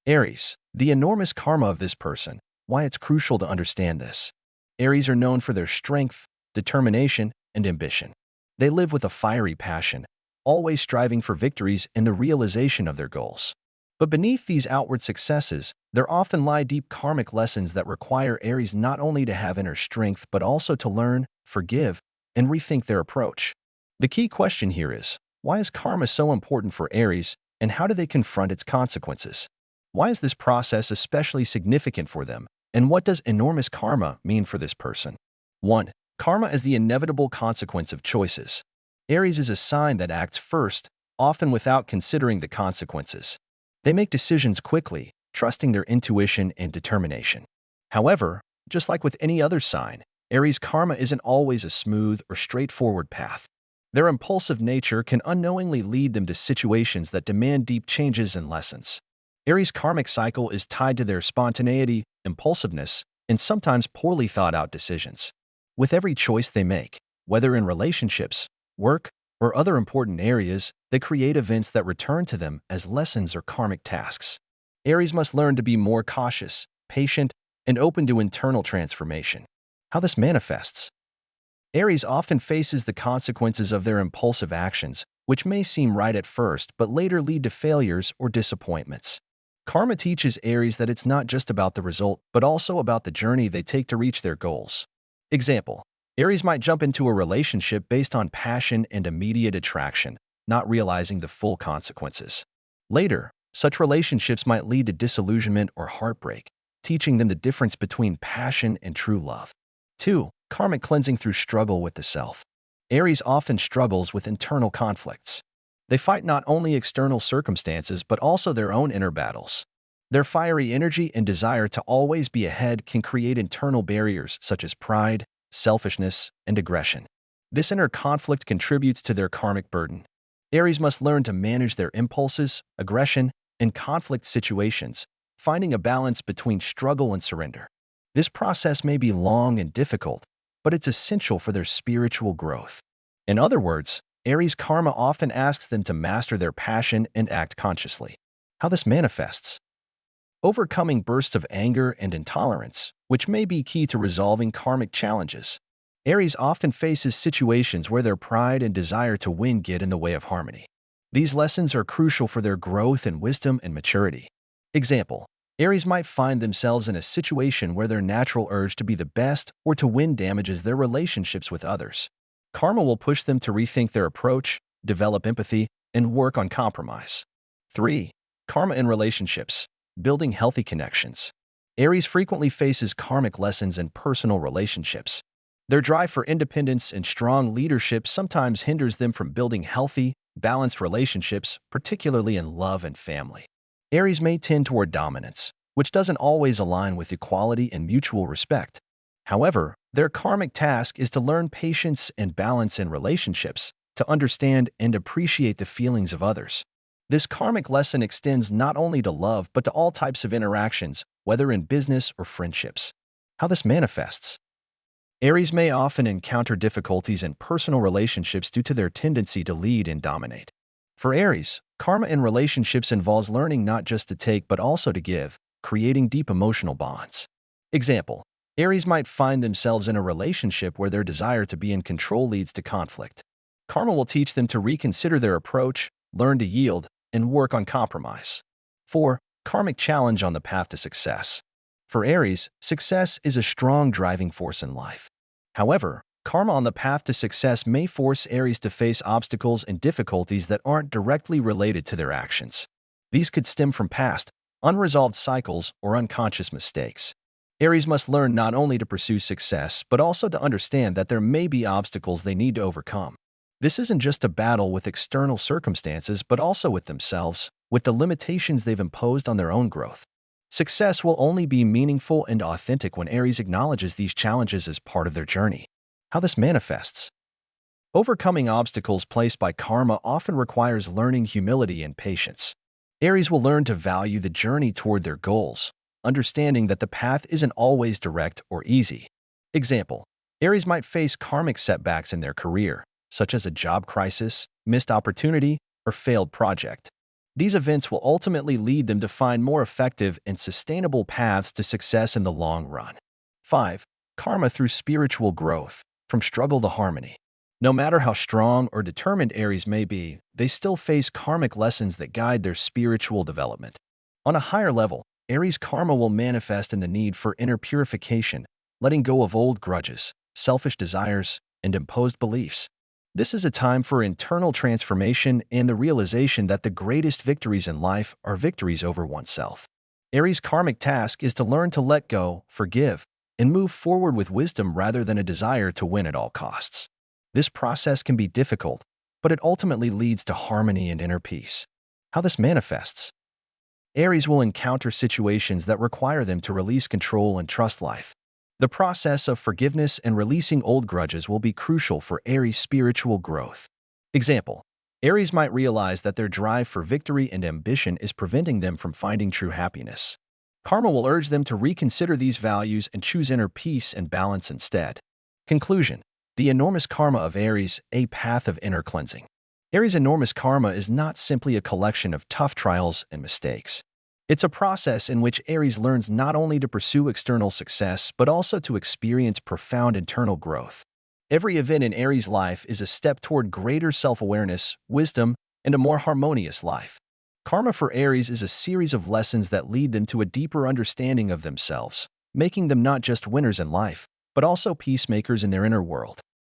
Aries, the enormous karma of this person, why it's crucial to understand this. Aries are known for their strength, determination, and ambition. They live with a fiery passion, always striving for victories and the realization of their goals. But beneath these outward successes, there often lie deep karmic lessons that require Aries not only to have inner strength but also to learn, forgive, and rethink their approach. The key question here is, why is karma so important for Aries, and how do they confront its consequences? Why is this process especially significant for them, and what does enormous karma mean for this person? 1. Karma is the inevitable consequence of choices. Aries is a sign that acts first, often without considering the consequences. They make decisions quickly, trusting their intuition and determination. However, just like with any other sign, Aries' karma isn't always a smooth or straightforward path. Their impulsive nature can unknowingly lead them to situations that demand deep changes and lessons. Aries' karmic cycle is tied to their spontaneity, impulsiveness, and sometimes poorly thought-out decisions. With every choice they make, whether in relationships, work, or other important areas, they create events that return to them as lessons or karmic tasks. Aries must learn to be more cautious, patient, and open to internal transformation. How this manifests. Aries often faces the consequences of their impulsive actions, which may seem right at first but later lead to failures or disappointments. Karma teaches Aries that it's not just about the result, but also about the journey they take to reach their goals. Example: Aries might jump into a relationship based on passion and immediate attraction, not realizing the full consequences. Later, such relationships might lead to disillusionment or heartbreak, teaching them the difference between passion and true love. 2. Karmic cleansing through struggle with the self. Aries often struggles with internal conflicts. They fight not only external circumstances but also their own inner battles. Their fiery energy and desire to always be ahead can create internal barriers such as pride, selfishness, and aggression. This inner conflict contributes to their karmic burden. Aries must learn to manage their impulses, aggression, and conflict situations, finding a balance between struggle and surrender. This process may be long and difficult, but it's essential for their spiritual growth. In other words, Aries' karma often asks them to master their passion and act consciously. How this manifests. Overcoming bursts of anger and intolerance, which may be key to resolving karmic challenges. Aries often faces situations where their pride and desire to win get in the way of harmony. These lessons are crucial for their growth and wisdom and maturity. Example: Aries might find themselves in a situation where their natural urge to be the best or to win damages their relationships with others. Karma will push them to rethink their approach, develop empathy, and work on compromise. 3. Karma in relationships. Building healthy connections. Aries frequently faces karmic lessons in personal relationships. Their drive for independence and strong leadership sometimes hinders them from building healthy, balanced relationships, particularly in love and family. Aries may tend toward dominance, which doesn't always align with equality and mutual respect. However, their karmic task is to learn patience and balance in relationships, to understand and appreciate the feelings of others. This karmic lesson extends not only to love but to all types of interactions, whether in business or friendships. How this manifests. Aries may often encounter difficulties in personal relationships due to their tendency to lead and dominate. For Aries, karma in relationships involves learning not just to take but also to give, creating deep emotional bonds. Example: Aries might find themselves in a relationship where their desire to be in control leads to conflict. Karma will teach them to reconsider their approach, learn to yield, and work on compromise. 4. Karmic challenge on the path to success. For Aries, success is a strong driving force in life. However, karma on the path to success may force Aries to face obstacles and difficulties that aren't directly related to their actions. These could stem from past, unresolved cycles or unconscious mistakes. Aries must learn not only to pursue success, but also to understand that there may be obstacles they need to overcome. This isn't just a battle with external circumstances, but also with themselves, with the limitations they've imposed on their own growth. Success will only be meaningful and authentic when Aries acknowledges these challenges as part of their journey. How this manifests. Overcoming obstacles placed by karma often requires learning humility and patience. Aries will learn to value the journey toward their goals, understanding that the path isn't always direct or easy. Example: Aries might face karmic setbacks in their career, such as a job crisis, missed opportunity, or failed project. These events will ultimately lead them to find more effective and sustainable paths to success in the long run. 5. Karma through spiritual growth, from struggle to harmony. No matter how strong or determined Aries may be, they still face karmic lessons that guide their spiritual development. On a higher level, Aries karma will manifest in the need for inner purification, letting go of old grudges, selfish desires, and imposed beliefs. This is a time for internal transformation and the realization that the greatest victories in life are victories over oneself. Aries' karmic task is to learn to let go, forgive, and move forward with wisdom rather than a desire to win at all costs. This process can be difficult, but it ultimately leads to harmony and inner peace. How this manifests? Aries will encounter situations that require them to release control and trust life. The process of forgiveness and releasing old grudges will be crucial for Aries' spiritual growth. Example: Aries might realize that their drive for victory and ambition is preventing them from finding true happiness. Karma will urge them to reconsider these values and choose inner peace and balance instead. Conclusion: the enormous karma of Aries, a path of inner cleansing. Aries' enormous karma is not simply a collection of tough trials and mistakes. It's a process in which Aries learns not only to pursue external success, but also to experience profound internal growth. Every event in Aries' life is a step toward greater self-awareness, wisdom, and a more harmonious life. Karma for Aries is a series of lessons that lead them to a deeper understanding of themselves, making them not just winners in life, but also peacemakers in their inner world.